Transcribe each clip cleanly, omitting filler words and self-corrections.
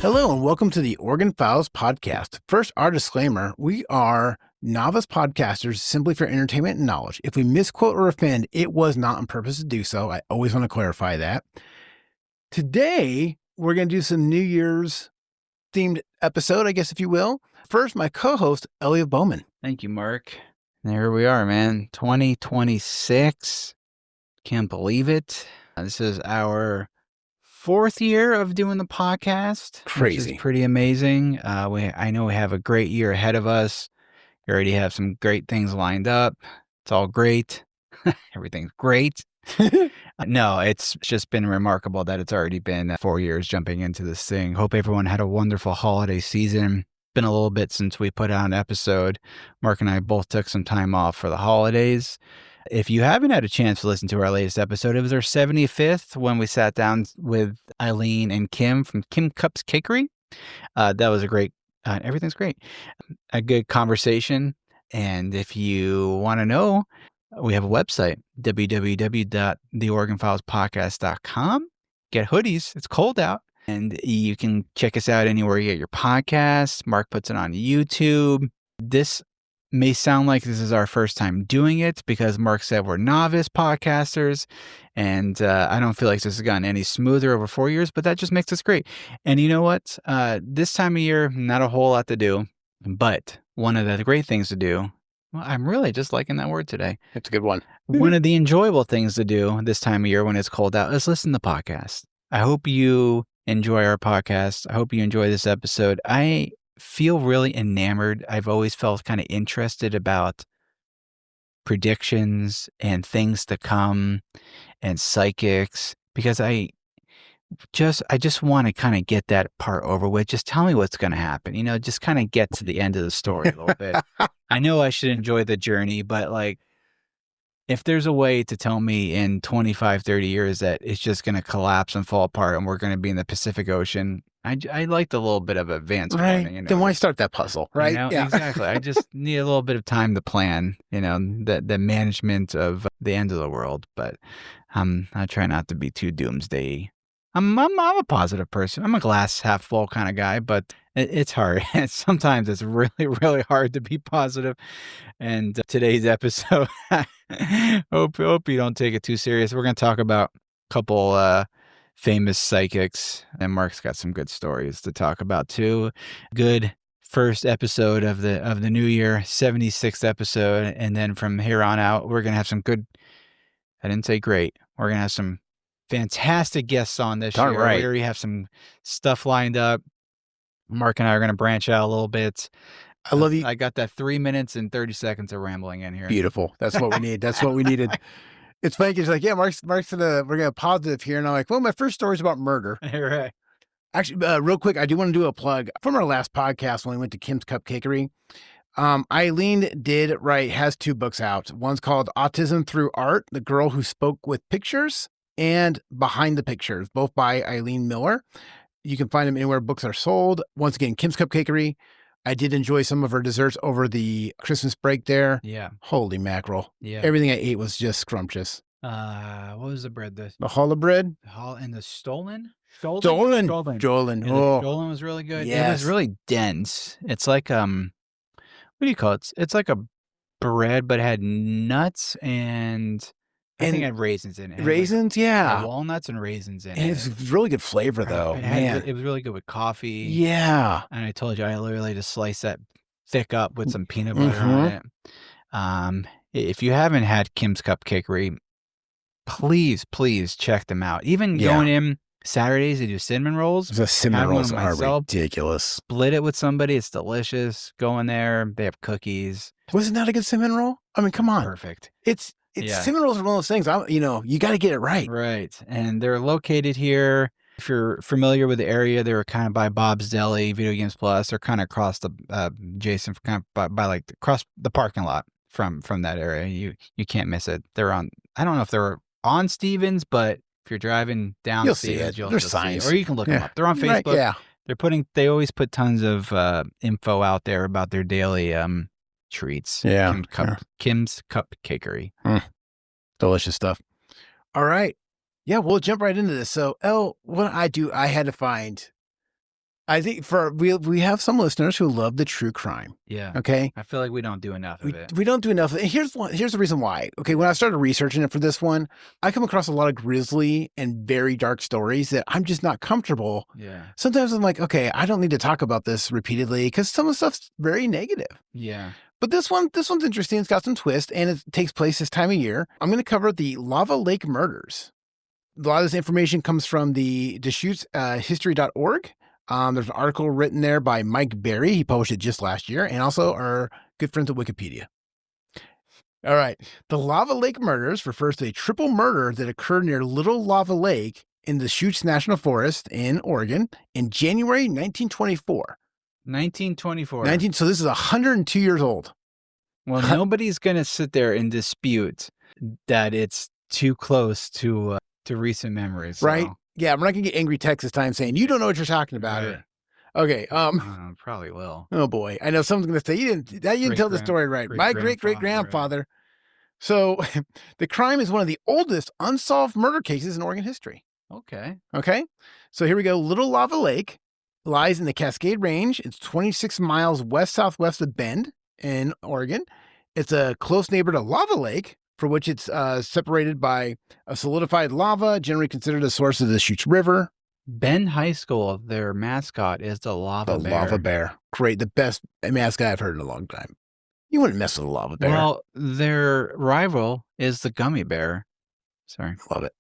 Hello and welcome to the Oregon Files podcast. First, our disclaimer, we are novice podcasters simply for entertainment and knowledge. If we misquote or offend, it was not on purpose to do so. I always want to clarify that. Today, we're going to do some New Year's themed episode, I guess, if you will. First, my co-host, Elliot Bowman. Thank you, Mark. There we are, man. 2026. Can't believe it. This is our fourth year of doing the podcast. Crazy. Which is pretty amazing. I know we have a great year ahead of us. We already have some great things lined up. It's all great. Everything's great. No, it's just been remarkable that it's already been 4 years jumping into this thing. Hope everyone had a wonderful holiday season. Been a little bit since we put out an episode. Mark and I both took some time off for the holidays. If you haven't had a chance to listen to our latest episode, it was our 75th when we sat down with Eileen and Kim from Kim Cup's Cakery. That was a great, everything's great. A good conversation. And if you want to know, we have a website, www.theoregonfilespodcast.com. Get hoodies. It's cold out. And you can check us out anywhere you get your podcasts. Mark puts it on YouTube. This may sound like this is our first time doing it because Mark said we're novice podcasters. And I don't feel like this has gotten any smoother over 4 years, but that just makes us great. And you know what? This time of year, not a whole lot to do. But one of the great things to do, well, I'm really just liking that word today. It's a good one. One of the enjoyable things to do this time of year when it's cold out is listen to podcasts. I hope you enjoy our podcast. I hope you enjoy this episode. I feel really enamored. I've always felt kind of interested about predictions and things to come and psychics because I just want to kind of get that part over with. Just tell me what's going to happen. You know, just kind of get to the end of the story a little bit. I know I should enjoy the journey, but like, if there's a way to tell me in 25, 30 years that it's just going to collapse and fall apart and we're going to be in the Pacific Ocean, I like the little bit of advance Right. warning. You know? Then why start that puzzle, right? You know? Yeah, exactly. I just need a little bit of time to plan, you know, the management of the end of the world. But I try not to be too doomsday. I'm a positive person. I'm a glass half full kind of guy, but it's hard. Sometimes it's really, really hard to be positive. And today's episode, hope you don't take it too serious. We're going to talk about a couple famous psychics, and Mark's got some good stories to talk about too. Good first episode of the new year, 76th episode, and then from here on out, we're going to have some good. I didn't say great. We're going to have some fantastic guests on this year. Right. We already have some stuff lined up. Mark and I are going to branch out a little bit. I love you. I got that 3 minutes and 30 seconds of rambling in here. Beautiful. That's what we need. That's what we needed. It's funny because like, yeah, Mark's we're going to positive here. And I'm like, well, my first story is about murder. Right. Actually, real quick, I do want to do a plug from our last podcast when we went to Kim's Cup Cakery. Eileen has 2 books out. One's called Autism Through Art, The Girl Who Spoke with Pictures, and Behind the Pictures, both by Eileen Miller. You can find them anywhere books are sold. Once again, Kim's Cup Cakery. I did enjoy some of her desserts over the Christmas break there. Yeah. Holy mackerel. Yeah. Everything I ate was just scrumptious. What was the bread? The challah bread? And the Stolen. Stolen. Yeah, Oh, the Stolen was really good. Yes. It was really dense. It's like, what do you call it? It's like a bread, but it had nuts and I think it had raisins in it. Raisins, yeah. Walnuts and raisins in it. And it's really good flavor, though. It was really good with coffee. Yeah. And I told you, I literally just sliced that thick up with some peanut butter on it. If you haven't had Kim's Cup Cakery, please check them out. Even going in Saturdays, they do cinnamon rolls. The cinnamon rolls are ridiculous. Split it with somebody. It's delicious. Go in there. They have cookies. Wasn't that a good cinnamon roll? I mean, come on. Perfect. Cinnamon rolls are one of those things, you got to get it right. Right. And they're located here. If you're familiar with the area, they're kind of by Bob's Deli, Video Games Plus. They're kind of across the, Jason, kind of by like across the parking lot from that area. You can't miss it. They're on, I don't know if they're on Stevens, but if you're driving down you'll Stevens, see it. There's signs. Or you can look them up. They're on Facebook. Right, yeah. They always put tons of info out there about their daily treats. Yeah. Kim's Cup Cakery. Delicious stuff. All right. Yeah, we'll jump right into this. So, what I had to find I think we have some listeners who love the true crime. Yeah. Okay. I feel like we don't do enough of it. We don't do enough. And here's the reason why. Okay. When I started researching it for this one, I come across a lot of grisly and very dark stories that I'm just not comfortable. Yeah. Sometimes I'm like, okay, I don't need to talk about this repeatedly because some of the stuff's very negative. Yeah. But this one's interesting. It's got some twist and it takes place this time of year. I'm going to cover the Lava Lake murders. A lot of this information comes from the Deschutes history.org. There's an article written there by Mike Berry. He published it just last year, and also our good friends at Wikipedia. All right. The Lava Lake murders refers to a triple murder that occurred near Little Lava Lake in the Deschutes National Forest in Oregon in January 1924. 1924. So this is 102 years old. Well, nobody's going to sit there and dispute that it's too close to recent memories. So. Right? Yeah, we're not going to get angry texts this time saying, you don't know what you're talking about. Right. Okay. Probably will. Oh, boy. I know someone's going to say, you didn't tell the story right. My great-great-grandfather. Right. So the crime is one of the oldest unsolved murder cases in Oregon history. Okay. So here we go. Little Lava Lake lies in the Cascade Range. It's 26 miles west-southwest of Bend in Oregon. It's a close neighbor to Lava Lake, for which it's separated by a solidified lava, generally considered a source of the Deschutes River. Bend High School, their mascot is the lava bear. The lava bear. Great. The best mascot I've heard in a long time. You wouldn't mess with a lava bear. Well, their rival is the gummy bear. Sorry. Love it.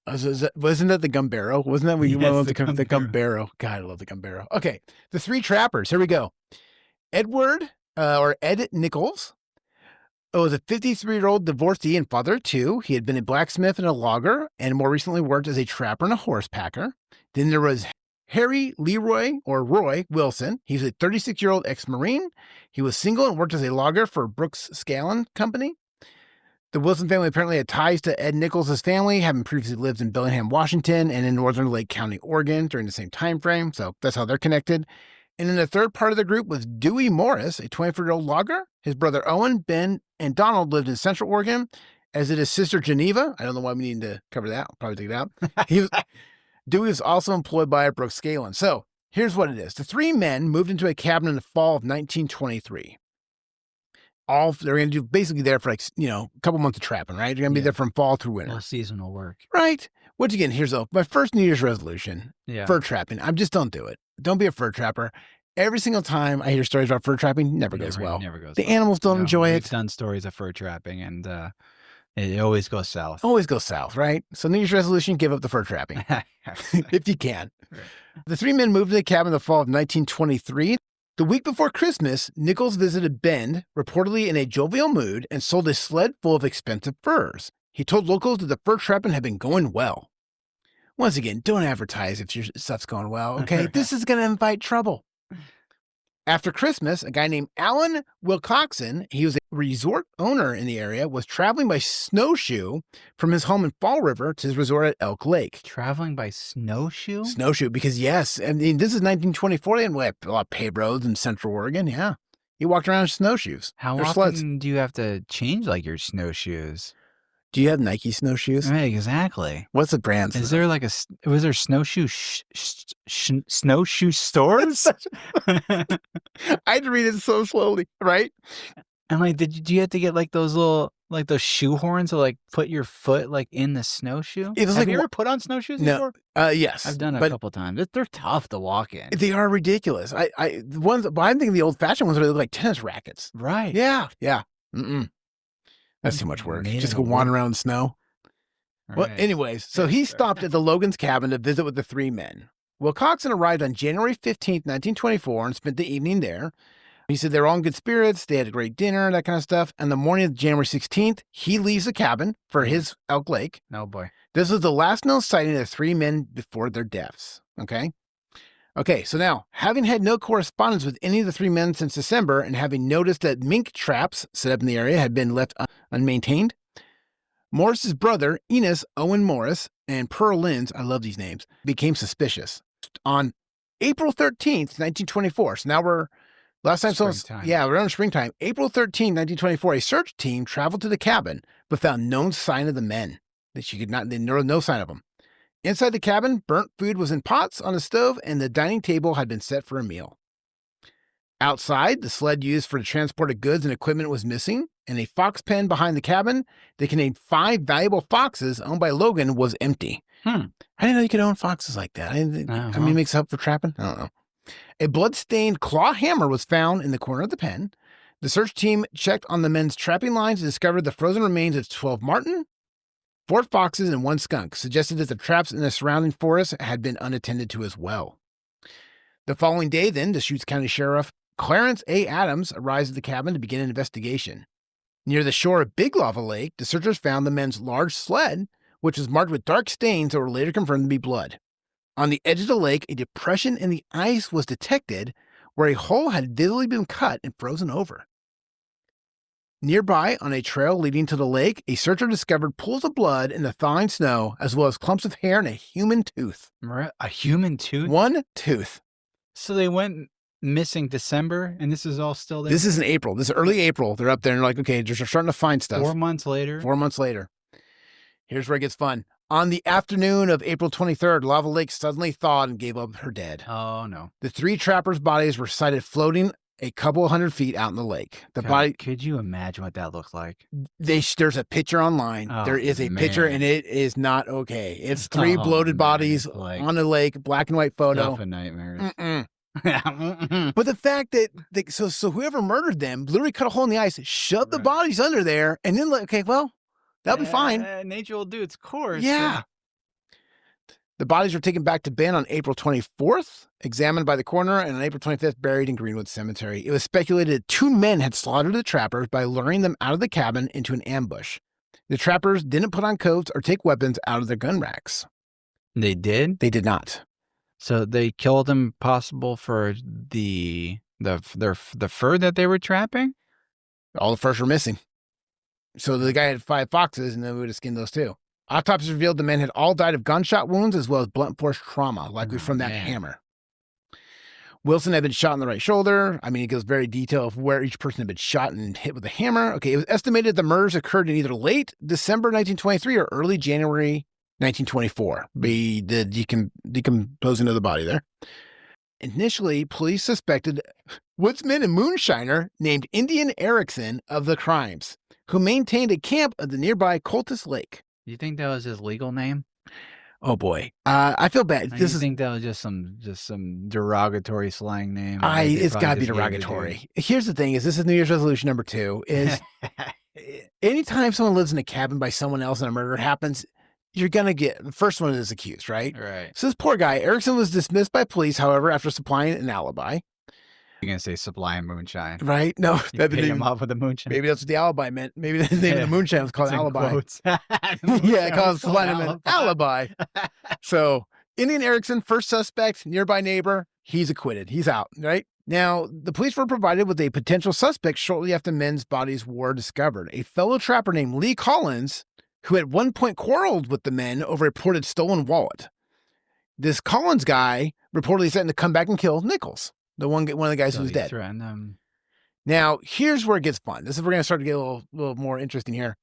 Wasn't that the Gumbaro? Wasn't that when you went with the Gumbaro? God, I love the Gumbaro. Okay. The three trappers. Here we go. Ed Nichols. Was a 53-year-old divorcee and father of two. He had been a blacksmith and a logger, and more recently worked as a trapper and a horse packer. Then there was Harry Roy Wilson. He was a 36-year-old ex-Marine. He was single and worked as a logger for Brooks Scallon Company. The Wilson family apparently had ties to Ed Nichols' family, having previously lived in Bellingham, Washington, and in northern Lake County, Oregon during the same time frame. So that's how they're connected. And then the third part of the group was Dewey Morris, a 24-year-old logger. His brother Owen, Ben, and Donald lived in Central Oregon, as did his sister Geneva. I don't know why we need to cover that. I'll probably take it out. Dewey was also employed by Brooks Scallon. So here's what it is. The three men moved into a cabin in the fall of 1923. They're going to do basically there for a couple months of trapping, right? They're going to be there from fall through winter. Well, seasonal work. Right. Once again, here's my first New Year's resolution. Yeah. Fur trapping. Just don't do it. Don't be a fur trapper. Every single time I hear stories about fur trapping, never goes well. The animals don't enjoy it. We've done stories of fur trapping, and it always goes south. Always goes south, right? So New Year's resolution, give up the fur trapping. If you can. Right. The three men moved to the cabin in the fall of 1923. The week before Christmas, Nichols visited Bend, reportedly in a jovial mood, and sold a sled full of expensive furs. He told locals that the fur trapping had been going well. Once again, don't advertise if your stuff's going well, okay? This is going to invite trouble. After Christmas, a guy named Alan Wilcoxon, he was a resort owner in the area, was traveling by snowshoe from his home in Fall River to his resort at Elk Lake. Traveling by snowshoe? Snowshoe, because yes, I mean, this is 1924. They had a lot of paved roads in Central Oregon, yeah. He walked around in snowshoes. How often sleds. Do you have to change your snowshoes? Do you have Nike snowshoes? Right, exactly. What's the brand? Was there snowshoe snowshoe stores? I had to read it so slowly, right? And do you have to get those little those shoe horns to put your foot in the snowshoe? Have you ever put on snowshoes before? Yes. I've done it a couple times. They're tough to walk in. They are ridiculous. I'm thinking the old fashioned ones are like tennis rackets. Right. Yeah. Yeah. That's too much work. Just go wander around in the snow. Well, anyways, so he stopped at the Logan's cabin to visit with the three men. Wilcoxon arrived on January 15th, 1924, and spent the evening there. He said they were all in good spirits. They had a great dinner, that kind of stuff. And the morning of January 16th, he leaves the cabin for his Elk Lake. Oh, boy. This was the last known sighting of the three men before their deaths. Okay, so now, having had no correspondence with any of the three men since December, and having noticed that mink traps set up in the area had been left unmaintained, Morris's brother, Enos Owen Morris, and Pearl Linz, I love these names, became suspicious. On April 13th, 1924, so now we're around springtime. April 13th, 1924, a search team traveled to the cabin, but found no sign of the men. There was no sign of them. Inside the cabin, burnt food was in pots on a stove, and the dining table had been set for a meal. Outside, the sled used for the transport of goods and equipment was missing, and a fox pen behind the cabin that contained 5 valuable foxes owned by Logan was empty. I didn't know you could own foxes like that. I mean, it makes up for trapping. I don't know. A blood-stained claw hammer was found in the corner of the pen. The search team checked on the men's trapping lines and discovered the frozen remains of 12 marten, 4 foxes, and 1 skunk, suggested that the traps in the surrounding forest had been unattended to as well. The following day, then, the Deschutes County Sheriff Clarence A. Adams arrives at the cabin to begin an investigation. Near the shore of Big Lava Lake, the searchers found the men's large sled, which was marked with dark stains that were later confirmed to be blood. On the edge of the lake, a depression in the ice was detected where a hole had visibly been cut and frozen over. Nearby, on a trail leading to the lake, a searcher discovered pools of blood in the thawing snow, as well as clumps of hair and a human tooth. A human tooth? 1 tooth. So they went missing December, and this is all still there? This is in April. This is early April. They're up there and they're like, okay, they're starting to find stuff. 4 months later? 4 months later. Here's where it gets fun. On the afternoon of April 23rd, Lava Lake suddenly thawed and gave up her dead. Oh, no. The 3 trappers' bodies were sighted floating a couple 100 feet out in the lake. Could you imagine what that looked like? There's a picture online. Oh, there is a picture, and it is not okay. It's 3 bloated bodies on the lake, black and white photo. Stuff of nightmares. But the fact that so whoever murdered them literally cut a hole in the ice, shoved the bodies under there, and then okay, well, that'll be fine. Nature will do its course. Yeah. The bodies were taken back to Ben on April 24th, examined by the coroner, and on April 25th, buried in Greenwood Cemetery. It was speculated that 2 men had slaughtered the trappers by luring them out of the cabin into an ambush. The trappers didn't put on coats or take weapons out of their gun racks. They did? They did not. So they killed them possible for the fur that they were trapping? All the furs were missing. So the guy had 5 foxes, and then we would have skinned those too. Autopsies revealed the men had all died of gunshot wounds as well as blunt force trauma, likely from that hammer. Wilson had been shot in the right shoulder. I mean, it goes very detailed of where each person had been shot and hit with a hammer. Okay, it was estimated the murders occurred in either late December 1923 or early January 1924. Be the decomposing of the body there. Initially, police suspected woodsman and moonshiner named Indian Erickson of the crimes, who maintained a camp at the nearby Cultus Lake. You think that was his legal name? Oh boy, I feel bad. I think that was just some derogatory slang name. It's got to be derogatory. Here's the thing: is this is New Year's resolution number 2? Is anytime someone lives in a cabin by someone else and a murder happens, you're gonna get the first one is accused, right? Right. So this poor guy, Erickson, was dismissed by police, however, after supplying an alibi. You're going to say supply moonshine. Right? No. You paid him off with the moonshine. Maybe that's what the alibi meant. Maybe the name of the moonshine was called alibi. Yeah, called an alibi. So Indian Erickson, first suspect, nearby neighbor, he's acquitted. He's out, right? Now, the police were provided with a potential suspect shortly after men's bodies were discovered. A fellow trapper named Lee Collins, who at one point quarreled with the men over a reported stolen wallet. This Collins guy reportedly threatened to come back and kill Nichols. One of the guys who was dead. Now, here's where it gets fun. This is where we're going to start to get a little more interesting here.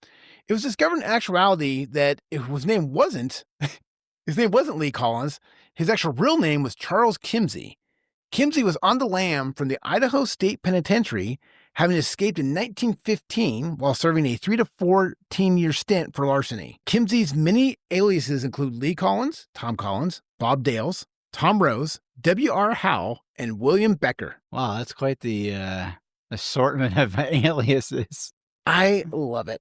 It was discovered in actuality that his name wasn't Lee Collins. His actual real name was Charles Kimsey. Kimsey was on the lam from the Idaho State Penitentiary, having escaped in 1915 while serving a 3 to 14-year stint for larceny. Kimsey's many aliases include Lee Collins, Tom Collins, Bob Dales, Tom Rose, W.R. Howell, and William Becker. Wow, that's quite the assortment of aliases. I love it.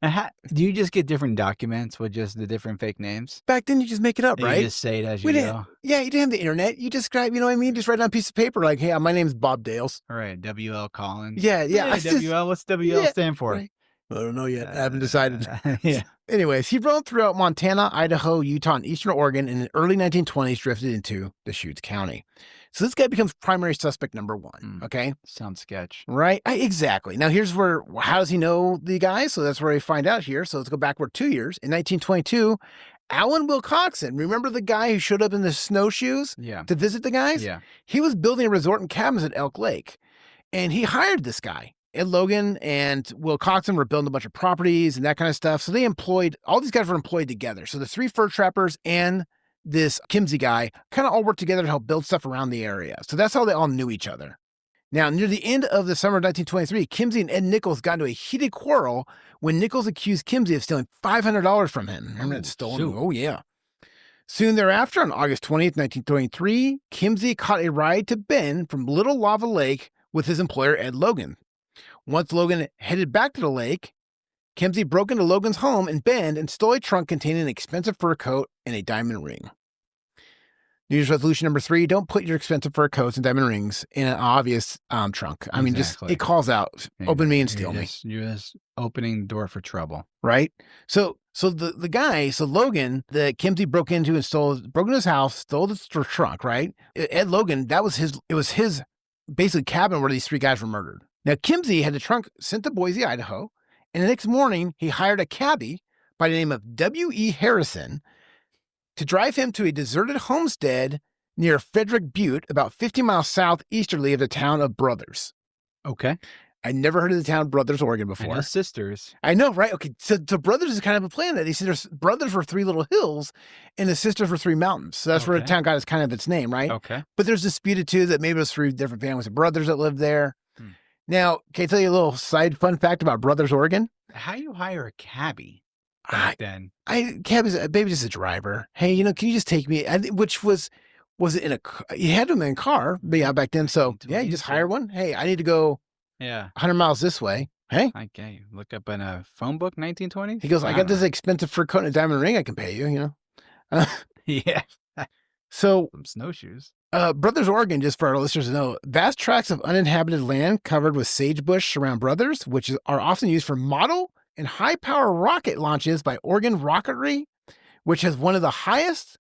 Do you just get different documents with just the different fake names? Back then, you just make it up, right? You just say it as you go. Yeah, you didn't have the internet. You just you know what I mean? Just write it on a piece of paper like, hey, my name's Bob Dales. All right, W.L. Collins. Yeah. Hey, W.L., what's W.L. stand for? Right. I don't know yet. I haven't decided. Yeah. Anyways, he roamed throughout Montana, Idaho, Utah, and Eastern Oregon, and in the early 1920s drifted into Deschutes County. So this guy becomes primary suspect number 1, okay? Sounds sketch. Right? Exactly. Now, here's how does he know the guy? So that's where we find out here. So let's go backward 2 years. In 1922, Alan Wilcoxon, remember the guy who showed up in the snowshoes to visit the guys? Yeah. He was building a resort and cabins at Elk Lake, and he hired this guy. Ed Logan and Wilcoxon were building a bunch of properties and that kind of stuff. So all these guys were employed together. So the 3 fur trappers and this Kimsey guy kind of all worked together to help build stuff around the area. So that's how they all knew each other. Now, near the end of the summer of 1923, Kimsey and Ed Nichols got into a heated quarrel when Nichols accused Kimsey of stealing $500 from him. Remember that stolen? shoot. Oh, yeah. Soon thereafter, on August 20th, 1923, Kimsey caught a ride to Bend from Little Lava Lake with his employer, Ed Logan. Once Logan headed back to the lake, Kimsey broke into Logan's home in Bend and stole a trunk containing an expensive fur coat and a diamond ring. New Year's resolution number 3, don't put your expensive fur coats and diamond rings in an obvious trunk. I mean, just, it calls out, open me and steal me. You're just opening the door for trouble. Right? So the guy, Logan, that Kimsey broke into his house, stole the trunk, right? Ed Logan, it was his basically cabin where these 3 guys were murdered. Now, Kimsey had the trunk sent to Boise, Idaho, and the next morning he hired a cabbie by the name of W.E. Harrison to drive him to a deserted homestead near Frederick Butte, about 50 miles southeasterly of the town of Brothers. Okay. I never heard of the town of Brothers, Oregon before. I know sisters. I know, right? Okay, so Brothers is kind of a planet. He said Brothers were 3 little hills, and the sisters were 3 mountains. So that's where the town got its name, right? Okay. But there's disputed too that maybe it was 3 different families of brothers that lived there. Now, can I tell you a little side fun fact about Brothers, Oregon? How do you hire a cabbie back then? Cabbie's maybe just a driver. Hey, can you just take me? Which was it in a? You had them in a car, but yeah, back then. So yeah, you just hire one. Hey, I need to go. Yeah, 100 miles this way. Hey, okay, look up in a phone book, 1920s. He goes, I got this expensive fur coat and a diamond ring. I can pay you. Yeah. So some snowshoes. Brothers, Oregon, just for our listeners to know, vast tracts of uninhabited land covered with sagebrush surround Brothers, which are often used for model and high-power rocket launches by Oregon Rocketry, which has one of the highest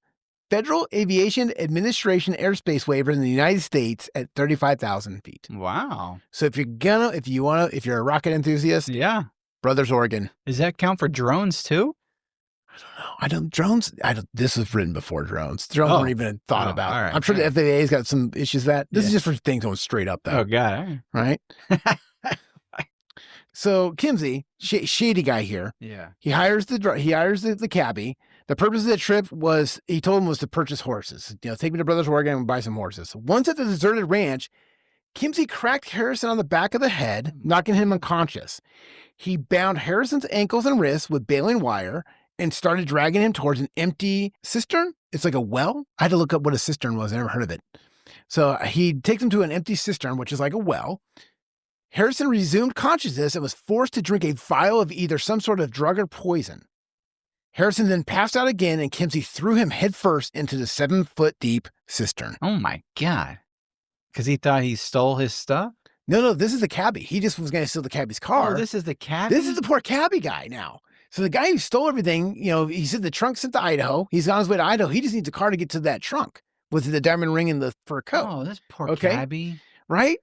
Federal Aviation Administration airspace waivers in the United States at 35,000 feet. Wow. So if you're a rocket enthusiast, yeah, Brothers, Oregon. Does that count for drones too? Drones. This was written before drones. Drones weren't even thought about. All right, I'm sure the FAA's got some issues with that. This is just for things going straight up, though. Oh, God. Right? So Kimsey, shady guy here. Yeah. He hires the cabbie. The purpose of the trip was, he told him, was to purchase horses. Take me to Brothers, Oregon and buy some horses. Once at the deserted ranch, Kimsey cracked Harrison on the back of the head, knocking him unconscious. He bound Harrison's ankles and wrists with baling wire and started dragging him towards an empty cistern. It's like a well. I had to look up what a cistern was. I never heard of it. So he takes him to an empty cistern, which is like a well. Harrison resumed consciousness and was forced to drink a vial of either some sort of drug or poison. Harrison then passed out again, and Kimsey threw him headfirst into the 7-foot-deep cistern. Oh, my God. Because he thought he stole his stuff? No, this is the cabbie. He just was going to steal the cabbie's car. Oh, this is the cabbie? This is the poor cabbie guy now. So the guy who stole everything, he said the trunk sent to Idaho. He's on his way to Idaho. He just needs a car to get to that trunk with the diamond ring and the fur coat. Oh, this poor cabbie. Right?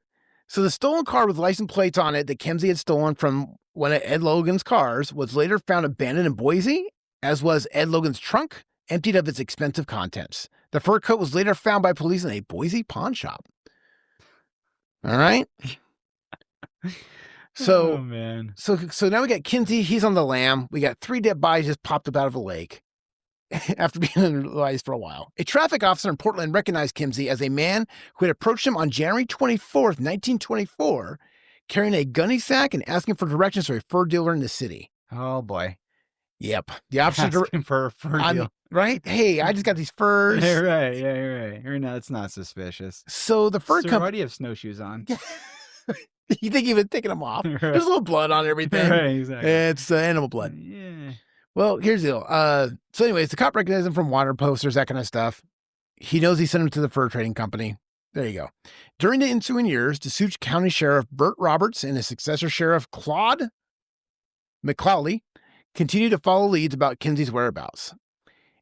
So the stolen car with license plates on it that Kimsey had stolen from one of Ed Logan's cars was later found abandoned in Boise, as was Ed Logan's trunk, emptied of its expensive contents. The fur coat was later found by police in a Boise pawn shop. All right? So, oh, man. So now we got Kimsey. He's on the lam. We got 3 dead bodies just popped up out of a lake after being analyzed for a while. A traffic officer in Portland recognized Kimsey as a man who had approached him on January 24th, 1924, carrying a gunny sack and asking for directions to a fur dealer in the city. Oh, boy. Yep. The officer asking for a fur deal. Right? Hey, I just got these furs. Yeah, right. Yeah, you're right. No, it's not suspicious. So the fur company. Why do you have snowshoes on? You think you've been taking them off? Right. There's a little blood on everything. Right, exactly. It's animal blood. Yeah. Well, here's the deal. So anyways, the cop recognized him from water posters, that kind of stuff. He knows he sent him to the fur trading company. There you go. During the ensuing years, Deschutes County Sheriff Burt Roberts and his successor Sheriff Claude McClawley continued to follow leads about Kimsey's whereabouts.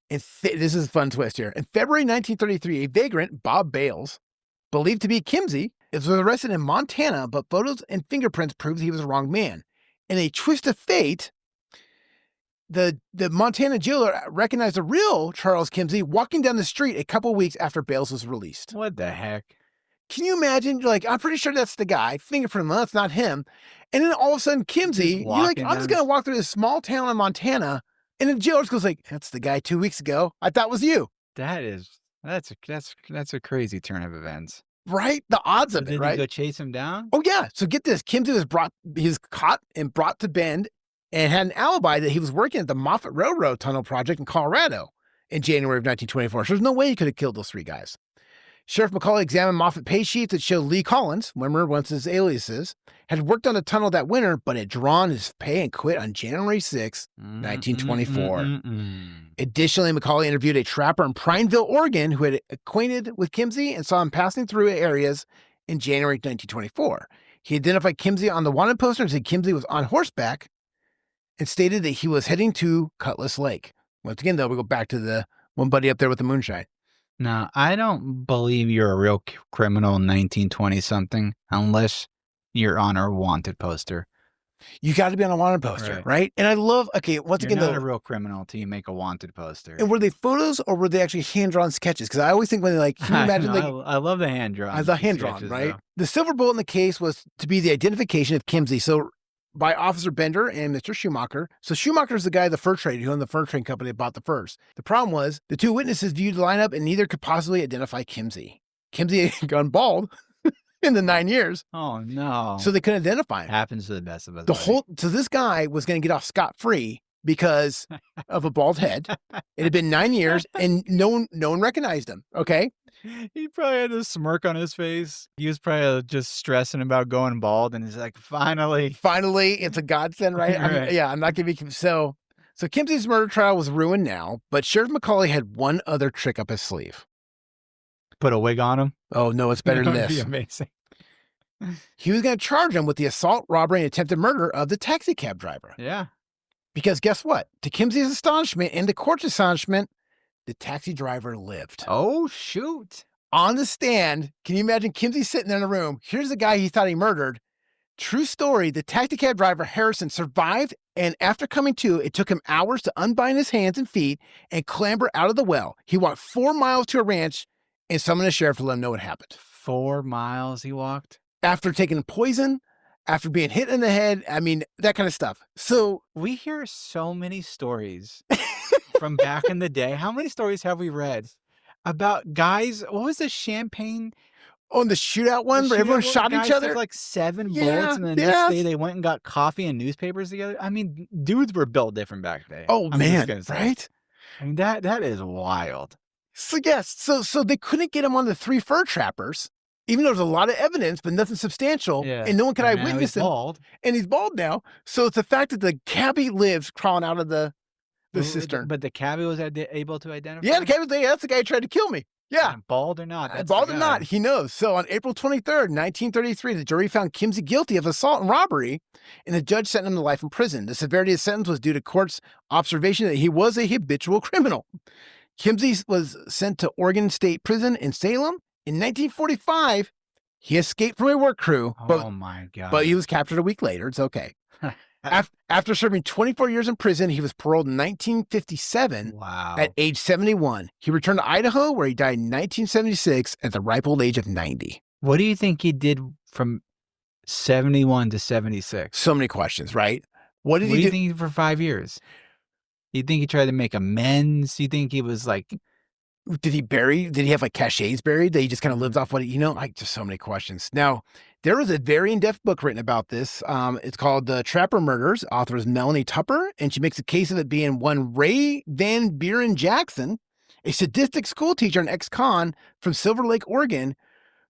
This is a fun twist here. In February 1933, a vagrant, Bob Bales, believed to be Kimsey, was arrested in Montana, but photos and fingerprints proved he was the wrong man. In a twist of fate, the Montana jailer recognized a real Charles Kimsey walking down the street a couple weeks after Bales was released. What the heck? Can you imagine? You're like, I'm pretty sure that's the guy. Fingerprint, well, that's not him. And then all of a sudden, Kimsey, you're like, I'm just going to walk through this small town in Montana. And the jailer goes like, that's the guy 2 weeks ago. I thought was you. That's a crazy turn of events. Right? The odds So of it, did he right? go chase him down? Oh, yeah. So get this. Kimsey he was caught and brought to Bend and had an alibi that he was working at the Moffett Railroad Tunnel project in Colorado in January of 1924. So there's no way he could have killed those three guys. Sheriff McCauley examined Moffett pay sheets that showed Lee Collins, remember once his aliases, had worked on the tunnel that winter, but had drawn his pay and quit on January 6, 1924. Additionally, McCauley interviewed a trapper in Prineville, Oregon, who had acquainted with Kimsey and saw him passing through areas in January 1924. He identified Kimsey on the wanted poster and said Kimsey was on horseback and stated that he was heading to Cutlass Lake. Once again, though, we go back to the one buddy up there with the moonshine. Now, I don't believe you're a real criminal in 1920 something unless you're on a wanted poster. You got to be on a wanted poster, right? And I love, once You're again, not a real criminal till you make a wanted poster. And were they photos or were they actually hand-drawn sketches? Because I always think when they can you imagine I love the hand-drawn. I love hand-drawn, right? Though. The silver bullet in the case was to be the identification of Kimsey. So by Officer Bender and Mr. Schumacher. So Schumacher's the guy, the fur trader who owned the fur train company that bought the furs. The problem was the two witnesses viewed the lineup and neither could possibly identify Kimsey. Kimsey had gone bald in the 9 years. Oh no. So they couldn't identify him. Happens to the best of us. So this guy was going to get off scot-free because of a bald head. It had been 9 years and no one recognized him. Okay. He probably had a smirk on his face. He was probably just stressing about going bald, and he's like, finally, it's a godsend, right? I'm not gonna be so Kimsey's murder trial was ruined now, but Sheriff McCauley had one other trick up his sleeve. Put a wig on him. Oh no, it's better than this. That would be amazing. He was going to charge him with the assault, robbery, and attempted murder of the taxi cab driver. Yeah. Because guess what? To Kimsey's astonishment and the court's astonishment, the taxi driver lived. Oh, shoot. On the stand, can you imagine Kimsey sitting in a room? Here's the guy he thought he murdered. True story, the taxi cab driver, Harrison, survived, and after coming to, it took him hours to unbind his hands and feet and clamber out of the well. He walked 4 miles to a ranch and summoned a sheriff to let him know what happened. 4 miles he walked? After taking poison, after being hit in the head, that kind of stuff. So we hear so many stories from back in the day. How many stories have we read about guys? What was the Champagne? On the shootout one where everyone shot each other? Like 7 bullets, and the next day they went and got coffee and newspapers together. Dudes were built different back then. Oh, man, right? That is wild. So yes, so they couldn't get him on the 3 fur trappers. Even though there's a lot of evidence, but nothing substantial, and no one could eyewitness him. Bald. And he's bald now. So it's the fact that the cabbie lives crawling out of the cistern. But the cabbie was able to identify? Yeah, the cabbie was that's the guy who tried to kill me. Yeah. Bald or not. Bald or not, he knows. So on April 23rd, 1933, the jury found Kimsey guilty of assault and robbery, and the judge sentenced him to life in prison. The severity of the sentence was due to court's observation that he was a habitual criminal. Kimsey was sent to Oregon State Prison in Salem. In 1945, he escaped from a work crew, oh my God! But he was captured a week later. It's okay. After serving 24 years in prison, he was paroled in 1957 at age 71. He returned to Idaho, where he died in 1976 at the ripe old age of 90. What do you think he did from 71 to 76? So many questions, right? What do you think he did for 5 years? You think he tried to make amends? You think he was like... Did he have like cachets buried that he just kind of lives off what just so many questions. Now, there was a very in-depth book written about this. It's called The Trapper Murders. Author is Melanie Tupper, and she makes a case of it being one Ray Van Buren Jackson, a sadistic school teacher and ex-con from Silver Lake, Oregon,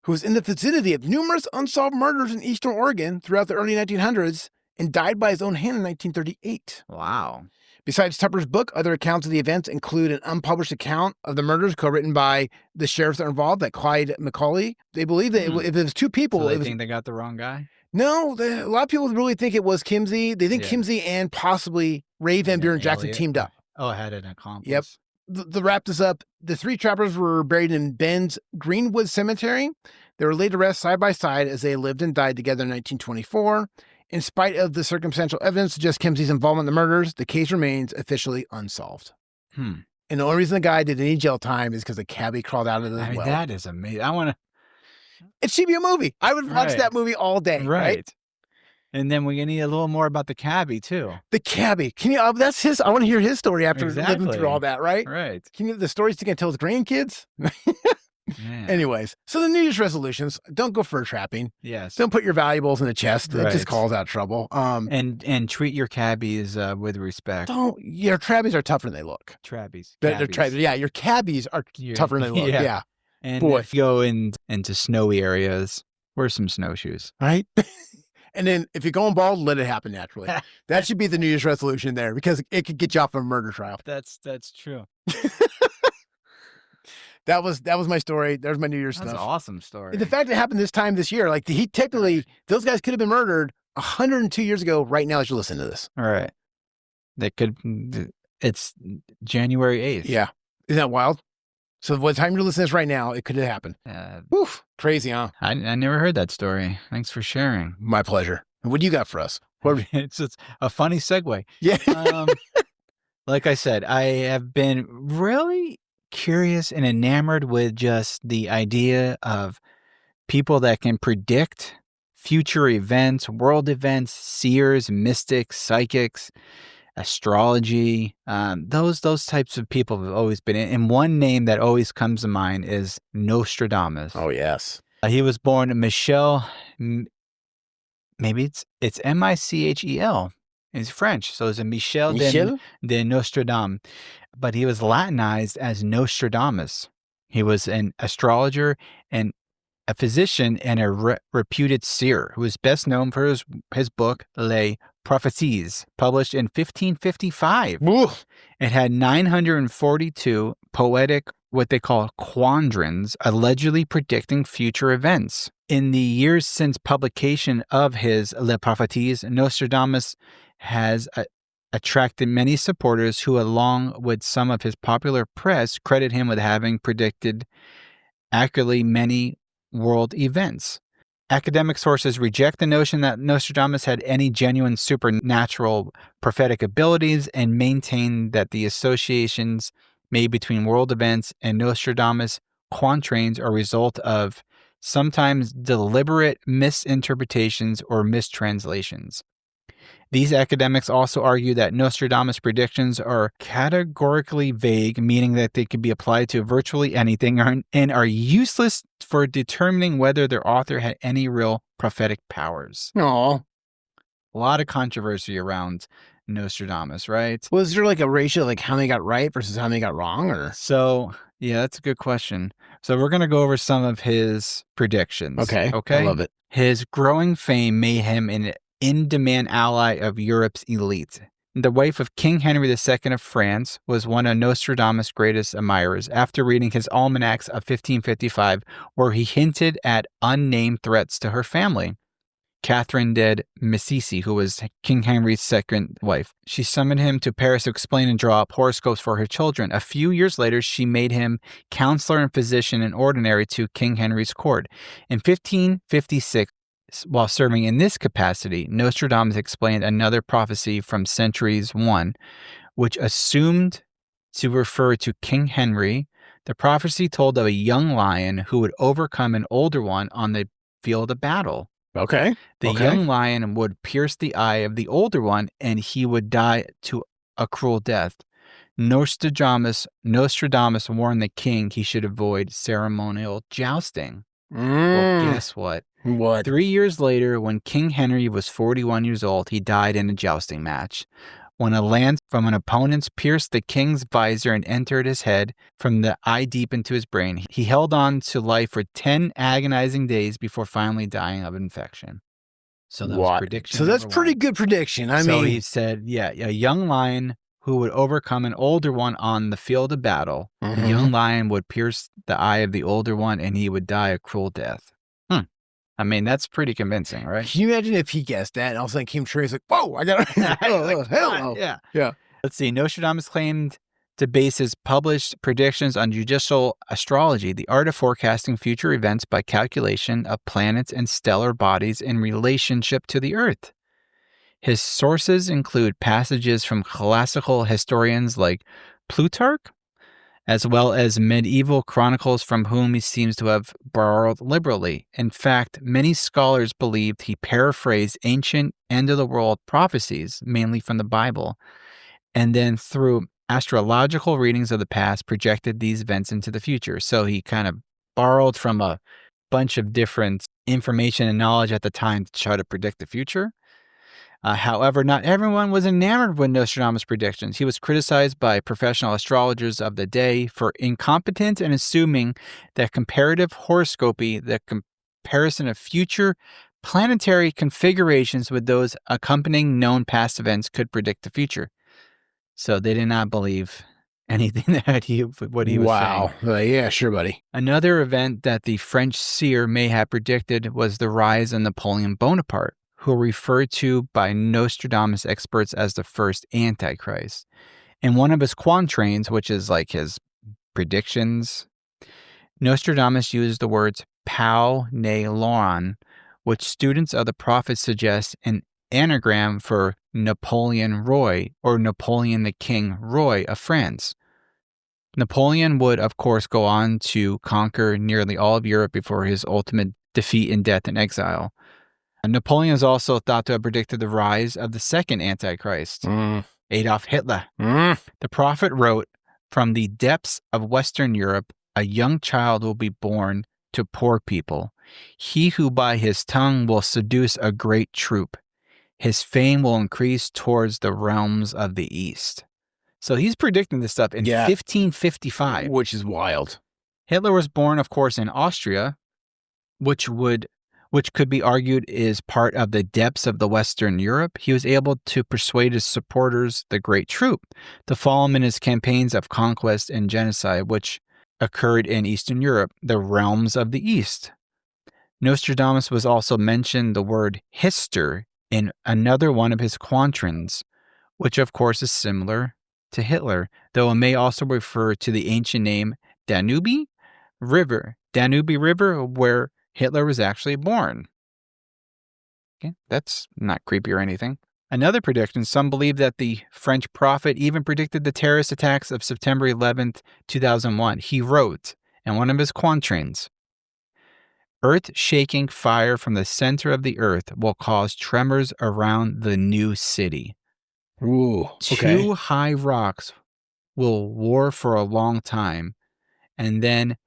who was in the vicinity of numerous unsolved murders in Eastern Oregon throughout the early 1900s and died by his own hand in 1938. Wow. Besides Tupper's book, other accounts of the events include an unpublished account of the murders co-written by the sheriffs that are involved, that Clyde McCauley. They believe that if it was 2 people... So they think they got the wrong guy? No, a lot of people really think it was Kimsey. They think Kimsey and possibly Ray Van Buren Jackson teamed up. Oh, had an accomplice. Yep. To wrap this up, the 3 trappers were buried in Bend's Greenwood Cemetery. They were laid to rest side by side as they lived and died together in 1924. In spite of the circumstantial evidence suggests Kimsey's involvement in the murders, the case remains officially unsolved. And the only reason the guy did any jail time is because the cabbie crawled out of the well. That is amazing. I want to... It should be a movie. I would watch that movie all day. Right? And then we need a little more about the cabbie too. The cabbie. Can you? That's his. I want to hear his story after living Exactly. through all that. Right. Right. Can you? The stories he can tell his grandkids. Yeah. Anyways, so the New Year's resolutions: don't go fur trapping. Yes. Don't put your valuables in a chest. It Right. just calls out trouble. And treat your cabbies with respect. Don't. Your trabbies are tougher than they look. Trabbies. They're yeah, your cabbies are tougher than they look. Yeah. And Boy. if you go into snowy areas, wear some snowshoes. Right. And then if you're going bald, let it happen naturally. That should be the New Year's resolution there, because it could get you off a murder trial. That's true. That was my story. There's my New Year's That's stuff. an awesome story. The fact it happened this time this year, like he technically, those guys could have been murdered 102 years ago. Right now, as you listen to this, All right. They could. It's January 8th. Yeah, isn't that wild? So by the time you're listening to this right now, it could have happened. Woof, crazy, huh? I never heard that story. Thanks for sharing. My pleasure. What do you got for us? It's a funny segue. Yeah. Like I said, I have been really curious and enamored with just the idea of people that can predict future events, world events, seers, mystics, psychics, astrology. Those types of people have always been in. And one name that always comes to mind is Nostradamus. Oh, yes. He was born Michel, maybe it's Michel. It's French, so it's a Michel de Nostradamus. But he was Latinized as Nostradamus. He was an astrologer and a physician and a reputed seer who is best known for his book, Les Prophéties, published in 1555. Oof. It had 942 poetic, what they call quadrans, allegedly predicting future events. In the years since publication of his Les Prophéties, Nostradamus has attracted many supporters who, along with some of his popular press, credit him with having predicted accurately many world events. Academic sources reject the notion that Nostradamus had any genuine supernatural prophetic abilities and maintain that the associations made between world events and Nostradamus quatrains are a result of sometimes deliberate misinterpretations or mistranslations. These academics also argue that Nostradamus' predictions are categorically vague, meaning that they can be applied to virtually anything and are useless for determining whether their author had any real prophetic powers. Aw. A lot of controversy around Nostradamus, right? Was there like a ratio, like how many got right versus how many got wrong? Or So, yeah, that's a good question. So we're going to go over some of his predictions. Okay. I love it. His growing fame made him an in-demand ally of Europe's elite. The wife of King Henry II of France was one of Nostradamus' greatest admirers after reading his almanacs of 1555, where he hinted at unnamed threats to her family. Catherine de Medici, who was King Henry's second wife. She summoned him to Paris to explain and draw up horoscopes for her children. A few years later, she made him counselor and physician in ordinary to King Henry's court. In 1556, while serving in this capacity, Nostradamus explained another prophecy from centuries one, which assumed to refer to King Henry. The prophecy told of a young lion who would overcome an older one on the field of battle. Okay. The young lion would pierce the eye of the older one, and he would die to a cruel death. Nostradamus warned the king he should avoid ceremonial jousting. Well, guess what? What? 3 years later, when King Henry was 41 years old, he died in a jousting match. When a lance from an opponent's pierced the king's visor and entered his head from the eye deep into his brain, he held on to life for 10 agonizing days before finally dying of infection. So that was prediction. So that's pretty good prediction. I mean, he said, a young lion who would overcome an older one on the field of battle. The young lion would pierce the eye of the older one, and he would die a cruel death. I mean, that's pretty convincing, right? Can you imagine if he guessed that and all of a sudden came true? He's like, whoa, I got it. Hell. Yeah. Let's see. Nostradamus claimed to base his published predictions on judicial astrology, the art of forecasting future events by calculation of planets and stellar bodies in relationship to the Earth. His sources include passages from classical historians like Plutarch, as well as medieval chronicles from whom he seems to have borrowed liberally. In fact, many scholars believed he paraphrased ancient end-of-the-world prophecies, mainly from the Bible, and then through astrological readings of the past, projected these events into the future. So he kind of borrowed from a bunch of different information and knowledge at the time to try to predict the future. However, not everyone was enamored with Nostradamus' predictions. He was criticized by professional astrologers of the day for incompetence and assuming that comparative horoscopy, the comparison of future planetary configurations with those accompanying known past events, could predict the future. So they did not believe anything that what he was saying. Wow. Yeah, sure, buddy. Another event that the French seer may have predicted was the rise of Napoleon Bonaparte, who are referred to by Nostradamus experts as the first Antichrist. In one of his quatrains, which is like his predictions, Nostradamus used the words pau ne loran, which students of the prophet suggest an anagram for Napoleon Roy, or Napoleon the King Roy of France. Napoleon would, of course, go on to conquer nearly all of Europe before his ultimate defeat in death and exile. Napoleon is also thought to have predicted the rise of the second Antichrist, Adolf Hitler. The prophet wrote, "From the depths of Western Europe, a young child will be born to poor people. He who by his tongue will seduce a great troop. His fame will increase towards the realms of the East." So he's predicting this stuff in 1555. Which is wild. Hitler was born, of course, in Austria, which could be argued is part of the depths of the Western Europe. He was able to persuade his supporters, the Great Troop, to follow him in his campaigns of conquest and genocide, which occurred in Eastern Europe, the realms of the East. Nostradamus was also mentioned the word hister in another one of his quatrains, which of course is similar to Hitler, though it may also refer to the ancient name Danube River, where Hitler was actually born. Okay, that's not creepy or anything. Another prediction, some believe that the French prophet even predicted the terrorist attacks of September 11th, 2001. He wrote in one of his quatrains, "Earth-shaking fire from the center of the earth will cause tremors around the new city. Ooh, Two high rocks will war for a long time, and then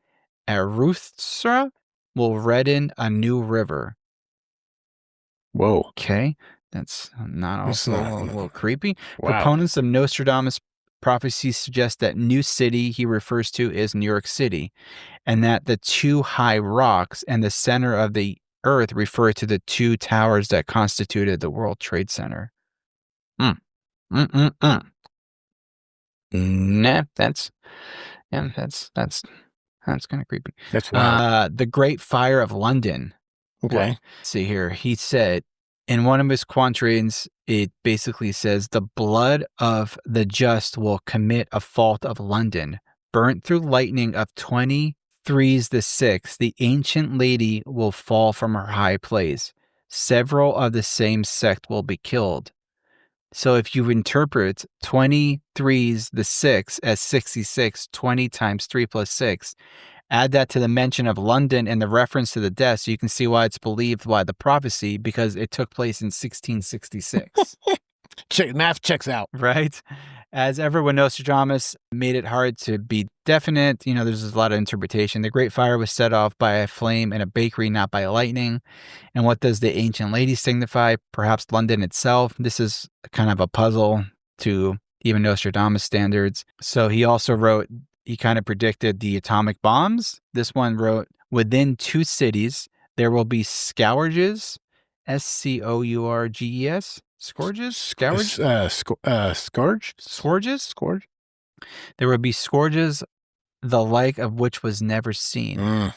Aruthra will redden a new river." Whoa. Okay, that's not also a little creepy. Wow. Proponents of Nostradamus prophecy suggest that new city he refers to is New York City, and that the two high rocks and the center of the earth refer to the two towers that constituted the World Trade Center. Nah, that's kind of creepy. That's wild. The Great Fire of London. Okay. Well, see here. He said in one of his quatrains, it basically says, "The blood of the just will commit a fault of London. Burnt through lightning of 23's the 6th, the ancient lady will fall from her high place. Several of the same sect will be killed." So if you interpret 23's the 6 as 66, 20 times 3 plus 6, add that to the mention of London and the reference to the death, so you can see why it's believed by the prophecy, because it took place in 1666. Math checks out. Right? As ever, when Nostradamus made it hard to be definite, there's a lot of interpretation. The Great Fire was set off by a flame in a bakery, not by lightning. And what does the ancient lady signify? Perhaps London itself. This is kind of a puzzle to even Nostradamus standards. So he also wrote, he kind of predicted the atomic bombs. This one wrote, "Within two cities, there will be scourges, Scourges, scourges, scourge, Scourge? scourges. Scourge? There will be scourges, the like of which was never seen."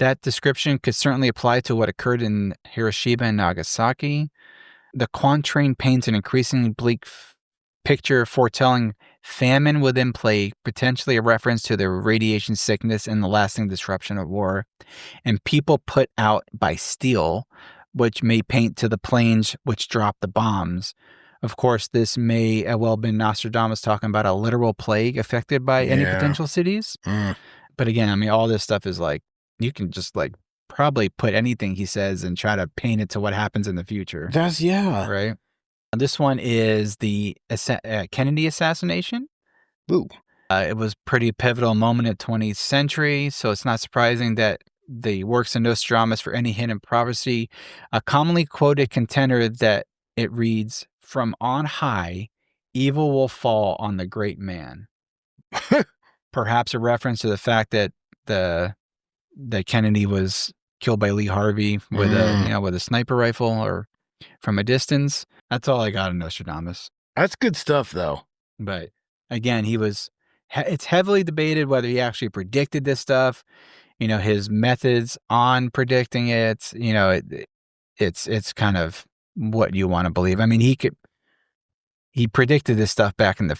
That description could certainly apply to what occurred in Hiroshima and Nagasaki. The quatrain paints an increasingly bleak picture foretelling famine within plague, potentially a reference to the radiation sickness and the lasting disruption of war, and people put out by steel, which may paint to the planes which dropped the bombs. Of course, this may well have been Nostradamus talking about a literal plague affected by any potential cities. But again, I mean, all this stuff is like, you can just like probably put anything he says and try to paint it to what happens in the future. Right? This one is the Kennedy assassination. Ooh. It was pretty pivotal moment of the 20th century, so it's not surprising that the works of Nostradamus for any hint of prophecy, a commonly quoted contender that it reads, "From on high, evil will fall on the great man." Perhaps a reference to the fact that that Kennedy was killed by Lee Harvey with a sniper rifle or from a distance. That's all I got in Nostradamus. That's good stuff, though. But again, it's heavily debated whether he actually predicted this stuff. His methods on predicting it. It's kind of what you want to believe. I mean, he predicted this stuff back in the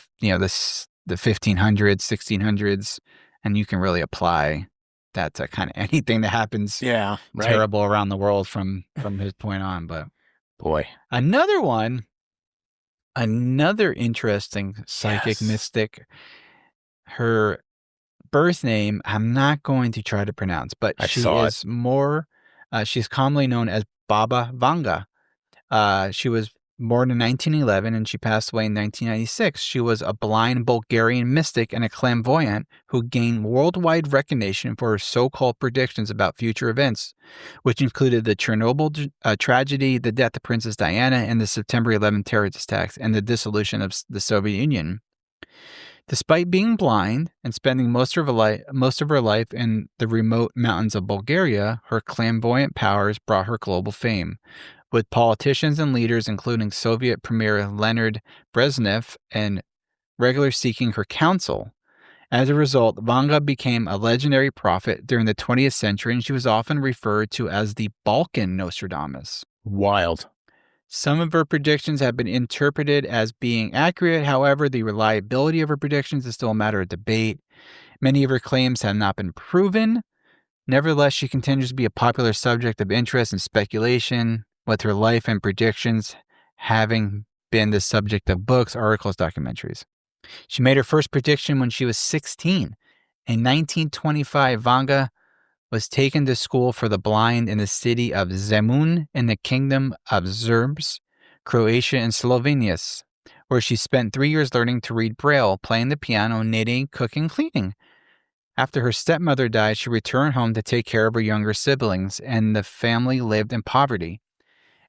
1500s, 1600s, and you can really apply that to kind of anything that happens terrible around the world from his point on. But boy, another interesting psychic mystic, her birth name I'm not going to try to pronounce, but she's commonly known as Baba Vanga. She was born in 1911 and she passed away in 1996. She was a blind Bulgarian mystic and a clairvoyant who gained worldwide recognition for her so-called predictions about future events, which included the Chernobyl tragedy, the death of Princess Diana, and the September 11 terrorist attacks, and the dissolution of the Soviet Union. Despite being blind and spending most of her life in the remote mountains of Bulgaria, her clairvoyant powers brought her global fame, with politicians and leaders, including Soviet Premier Leonid Brezhnev, and regularly seeking her counsel. As a result, Vanga became a legendary prophet during the 20th century, and she was often referred to as the Balkan Nostradamus. Wild. Some of her predictions have been interpreted as being accurate. However, the reliability of her predictions is still a matter of debate. Many of her claims have not been proven. Nevertheless, she continues to be a popular subject of interest and speculation, with her life and predictions having been the subject of books, articles, documentaries. She made her first prediction when she was 16. In 1925, Vanga was taken to school for the blind in the city of Zemun in the Kingdom of Serbs, Croatia, and Slovenia, where she spent 3 years learning to read Braille, playing the piano, knitting, cooking, cleaning. After her stepmother died, she returned home to take care of her younger siblings, and the family lived in poverty.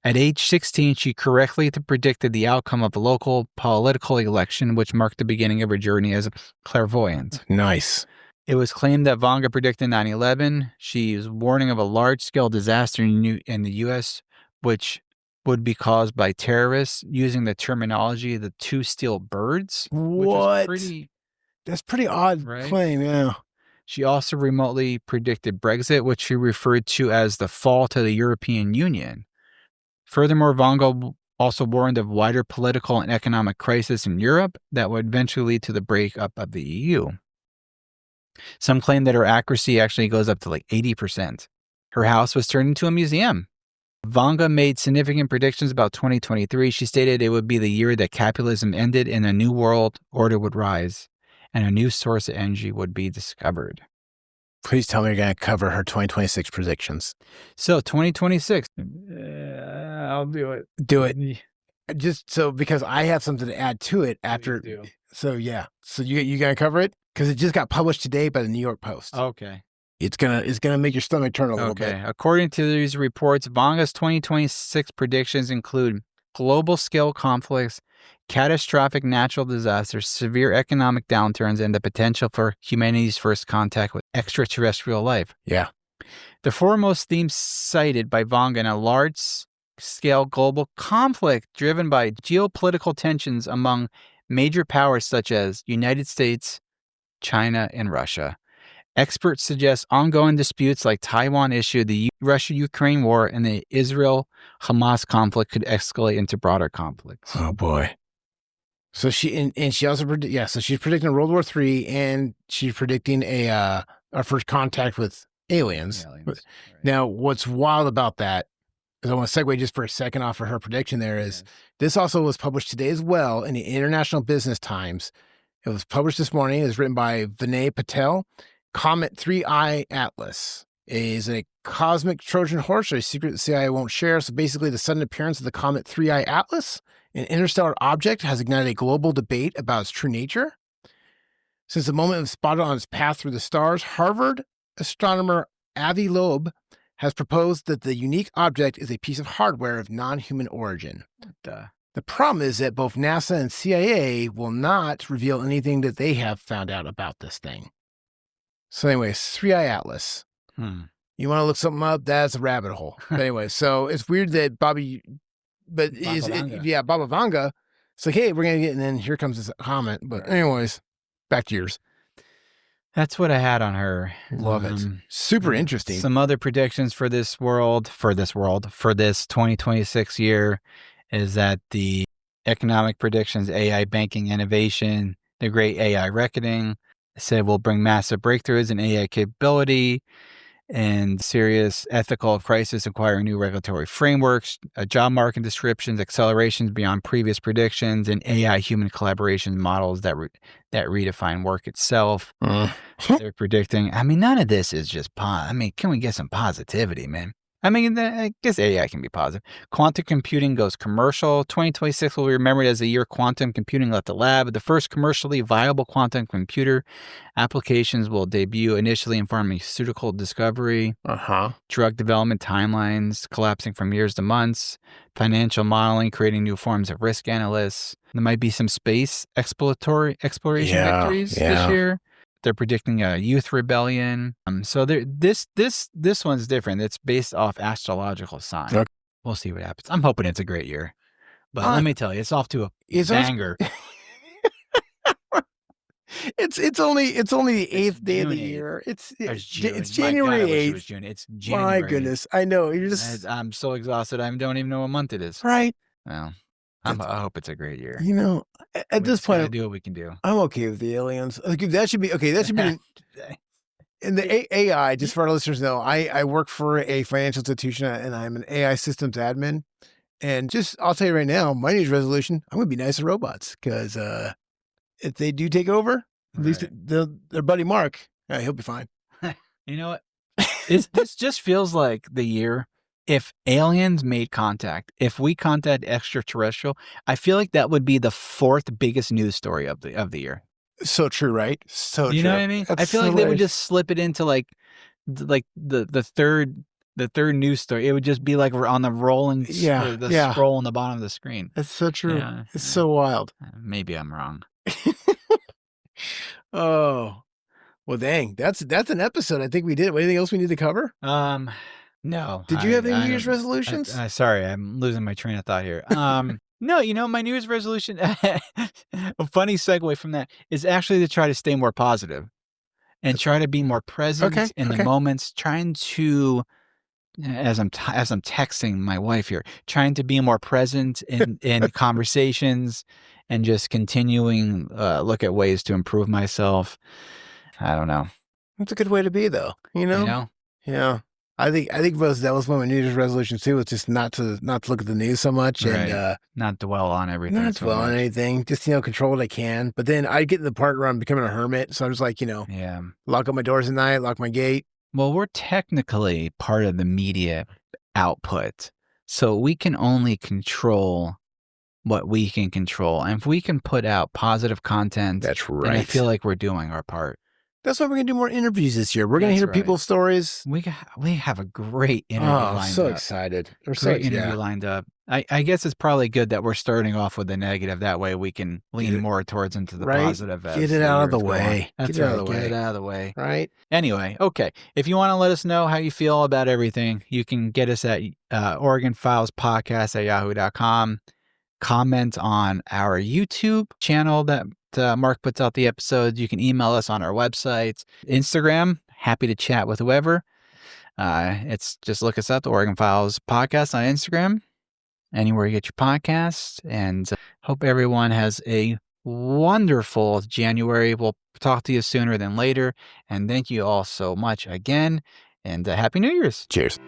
At age 16, she correctly predicted the outcome of a local political election, which marked the beginning of her journey as a clairvoyant. Nice. It was claimed that Vanga predicted 9/11. She is warning of a large-scale disaster in the U.S., which would be caused by terrorists, using the terminology of the two steel birds. What? Which is that's pretty odd claim, yeah. She also remotely predicted Brexit, which she referred to as the fall to the European Union. Furthermore, Vanga also warned of wider political and economic crisis in Europe that would eventually lead to the breakup of the EU. Some claim that her accuracy actually goes up to like 80%. Her house was turned into a museum. Vanga made significant predictions about 2023. She stated it would be the year that capitalism ended and a new world order would rise, and a new source of energy would be discovered. Please tell me you're going to cover her 2026 predictions. So 2026. I'll do it. Do it. Just so, because I have something to add to it after. So yeah. So you going to cover it? Because it just got published today by the New York Post. Okay. It's gonna make your stomach turn a little bit. According to these reports, Vanga's 2026 predictions include global scale conflicts, catastrophic natural disasters, severe economic downturns, and the potential for humanity's first contact with extraterrestrial life. Yeah. The foremost themes cited by Vanga in a large-scale global conflict driven by geopolitical tensions among major powers such as United States, China, and Russia. Experts suggest ongoing disputes like Taiwan issue, the Russia-Ukraine war, and the Israel-Hamas conflict could escalate into broader conflicts. Oh boy! So she also so she's predicting World War III, and she's predicting our first contact with aliens. Right. Now, what's wild about that because I want to segue just for a second off of her prediction there is this also was published today as well in the International Business Times. It was published this morning. It was written by Vinay Patel. Comet 3I Atlas is a cosmic Trojan horse, or a secret the CIA won't share. So basically, the sudden appearance of the Comet 3I Atlas, an interstellar object, has ignited a global debate about its true nature. Since the moment it was spotted on its path through the stars, Harvard astronomer Avi Loeb has proposed that the unique object is a piece of hardware of non-human origin. The problem is that both NASA and CIA will not reveal anything that they have found out about this thing. So anyways, 3I Atlas. You want to look something up? That's a rabbit hole. But anyway, so it's weird that Baba Vanga. It's like, hey, we're going to get, and then here comes this comment. But anyways, back to yours. That's what I had on her. Love it. Super interesting. Some other predictions for this 2026 year is that the economic predictions, AI banking innovation, the great AI reckoning, said will bring massive breakthroughs in AI capability and serious ethical crisis requiring new regulatory frameworks, job market descriptions, accelerations beyond previous predictions, and AI human collaboration models that redefine work itself. They're predicting. I mean, none of this is just can we get some positivity, man? I mean, I guess AI can be positive. Quantum computing goes commercial. 2026 will be remembered as the year quantum computing left the lab. The first commercially viable quantum computer applications will debut initially in pharmaceutical discovery, drug development timelines collapsing from years to months, financial modeling creating new forms of risk analysts. There might be some space exploration victories this year. They're predicting a youth rebellion. So this one's different. It's based off astrological sign. Okay. We'll see what happens. I'm hoping it's a great year. But let me tell you, it's off to a banger. It's only the 8th day of the year. It's January 8th. It's January. My goodness. I know. I'm so exhausted. I don't even know what month it is. Right. Well, I hope it's a great year. You know, at this point, I do what we can do. I'm okay with the aliens. Like, that should be in the AI. Just for our listeners know, I work for a financial institution and I'm an AI systems admin. And I'll tell you right now, my New Year's resolution: I'm going to be nice to robots because if they do take over, at least their buddy Mark, he'll be fine. You know what? This just feels like the year. If aliens made contact, if we contact extraterrestrial, I feel like that would be the 4th biggest news story of the year. So true, right? So you know what I mean? I feel like they would just slip it into like the third news story. It would just be like on the rolling scroll on the bottom of the screen. That's so true. Yeah, it's so wild. Maybe I'm wrong. Oh, well, dang, that's an episode. I think we did. Anything else we need to cover? No. Did you have any New Year's resolutions? Sorry, I'm losing my train of thought here. No, my New Year's resolution, a funny segue from that, is actually to try to stay more positive and try to be more present in the moments, trying to, as I'm texting my wife here, trying to be more present in conversations and just continuing look at ways to improve myself. I don't know. That's a good way to be, though. You know? Yeah. I think that was one of my New Year's resolutions too. Was just not to look at the news so much and not dwell on everything. Not dwell on anything. Just control what I can. But then I get to the part where I'm becoming a hermit, so I'm just like lock up my doors at night, lock my gate. Well, we're technically part of the media output, so we can only control what we can control, and if we can put out positive content, that's right. Then I feel like we're doing our part. That's why we're going to do more interviews this year. We're going to hear people's stories. We have a great interview lined up. I'm so excited. Great interview lined up. I guess it's probably good that we're starting off with the negative. That way we can lean more towards into the positive. Get it out of the way. That's right. Get it out of the way. Right. Anyway, okay. If you want to let us know how you feel about everything, you can get us at OregonFilesPodcast@yahoo.com. Comment on our YouTube channel that Mark puts out the episodes. You can email us on our website, Instagram. Happy to chat with whoever. It's just look us up, the Oregon Files Podcast on Instagram, anywhere you get your podcasts. And hope everyone has a wonderful January. We'll talk to you sooner than later. And thank you all so much again. And Happy New Year's. Cheers.